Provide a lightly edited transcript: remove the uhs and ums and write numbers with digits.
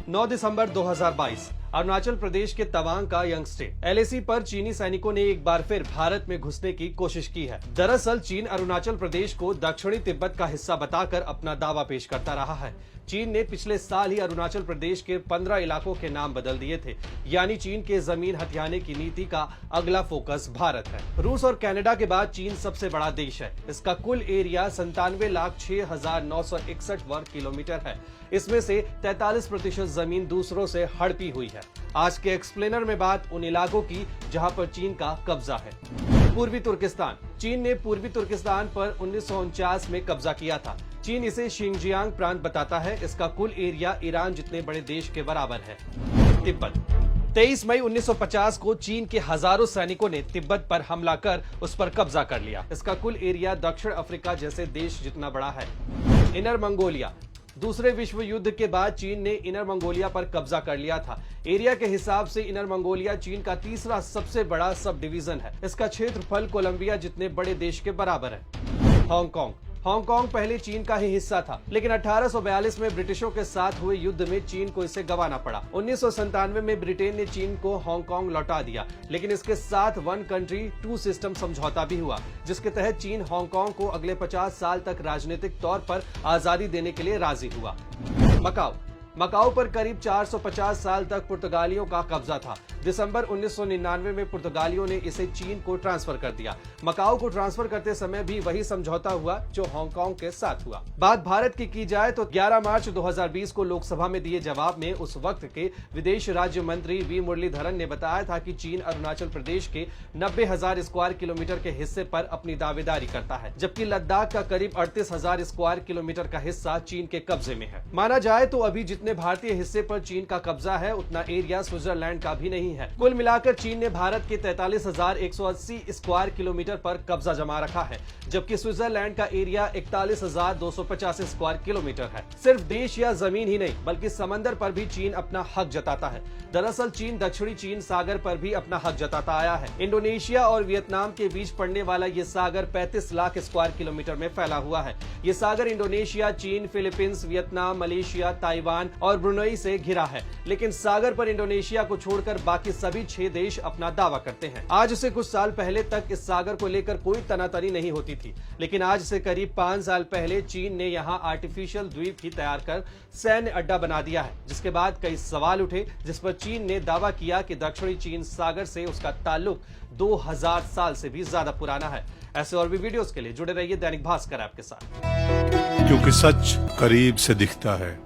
9 दिसंबर 2022 अरुणाचल प्रदेश के तवांग का youngster LAC पर चीनी सैनिकों ने एक बार फिर भारत में घुसने की कोशिश की है। दरअसल चीन अरुणाचल प्रदेश को दक्षिणी तिब्बत का हिस्सा बताकर अपना दावा पेश करता रहा है। चीन ने पिछले साल ही अरुणाचल प्रदेश के 15 इलाकों के नाम बदल दिए थे, यानी चीन के जमीन हथियाने की नीति का अगला फोकस भारत है। रूस और कनाडा के बाद चीन सबसे बड़ा देश है। इसका कुल एरिया 97,06,961 वर्ग किलोमीटर है। इसमें से 43% जमीन दूसरों से हड़पी हुई है। आज के एक्सप्लेनर में बात उन इलाकों की जहां पर चीन का कब्जा है। पूर्वी तुर्किस्तान। चीन ने पूर्वी तुर्किस्तान पर 1949 में कब्जा किया था। चीन इसे शिंजियांग प्रांत बताता है। इसका कुल एरिया ईरान जितने बड़े देश के बराबर है। तिब्बत। 23 मई 1950 को चीन के हजारों सैनिकों ने तिब्बत पर हमला कर उस पर कब्जा कर लिया। इसका कुल एरिया दक्षिण अफ्रीका जैसे देश जितना बड़ा है। Inner Mongolia. दूसरे विश्व युद्ध के बाद चीन ने इनर मंगोलिया पर कब्जा कर लिया था। एरिया के हिसाब से इनर मंगोलिया चीन का तीसरा सबसे बड़ा सब डिवीजन है। इसका क्षेत्रफल कोलंबिया जितने बड़े देश के बराबर है। हांगकांग। हांगकांग पहले चीन का ही हिस्सा था, लेकिन 1842 में ब्रिटिशों के साथ हुए युद्ध में चीन को इसे गंवाना पड़ा। 1997 में ब्रिटेन ने चीन को हांगकांग लौटा दिया, लेकिन इसके साथ वन कंट्री टू सिस्टम समझौता भी हुआ, जिसके तहत चीन हांगकांग को अगले 50 साल तक राजनीतिक तौर पर आजादी देने के लिए राजी हुआ। मकाओ। मकाओ पर करीब 450 साल तक पुर्तगालियों का कब्जा था। दिसंबर 1999 में पुर्तगालियों ने इसे चीन को ट्रांसफर कर दिया। मकाओ को ट्रांसफर करते समय भी वही समझौता हुआ जो हांगकांग के साथ हुआ। बात भारत की जाए तो 11 मार्च 2020 को लोकसभा में दिए जवाब में उस वक्त के विदेश राज्य मंत्री वी मुरलीधरन ने बताया था कि चीन अरुणाचल प्रदेश के 90,000 स्क्वायर किलोमीटर के हिस्से पर अपनी दावेदारी करता है, जबकि लद्दाख का करीब 38,000 स्क्वायर किलोमीटर का हिस्सा चीन के कब्जे में है। माना जाए तो अभी जितने भारतीय हिस्से पर चीन का कब्जा है, उतना एरिया स्विट्जरलैंड का भी नहीं है। कुल मिलाकर चीन ने भारत के 43,180 स्क्वायर किलोमीटर पर कब्जा जमा रखा है, जबकि स्विट्जरलैंड का एरिया 41,250 स्क्वायर किलोमीटर है। सिर्फ देश या जमीन ही नहीं, बल्कि समंदर पर भी चीन अपना हक जताता है। दरअसल चीन दक्षिणी चीन सागर पर भी अपना हक जताता आया है। इंडोनेशिया और वियतनाम के बीच पड़ने वाला ये सागर 35 लाख स्क्वायर किलोमीटर में फैला हुआ है। ये सागर इंडोनेशिया, चीन, फिलीपींस, वियतनाम, मलेशिया, ताइवान और ब्रुनई से घिरा है, लेकिन सागर पर इंडोनेशिया को छोड़कर बाकी सभी 6 देश अपना दावा करते हैं। आज से कुछ साल पहले तक इस सागर को लेकर कोई तनातनी नहीं होती थी, लेकिन आज से करीब 5 साल पहले चीन ने यहाँ आर्टिफिशियल द्वीप ही तैयार कर सैन्य अड्डा बना दिया है, जिसके बाद कई सवाल उठे, जिस पर चीन ने दावा किया कि दक्षिणी चीन सागर से उसका ताल्लुक 2000 साल से भी ज्यादा पुराना है। ऐसे और भी वीडियोस के लिए जुड़े रहिए दैनिक भास्कर ऐप के साथ, क्योंकि सच करीब से दिखता है।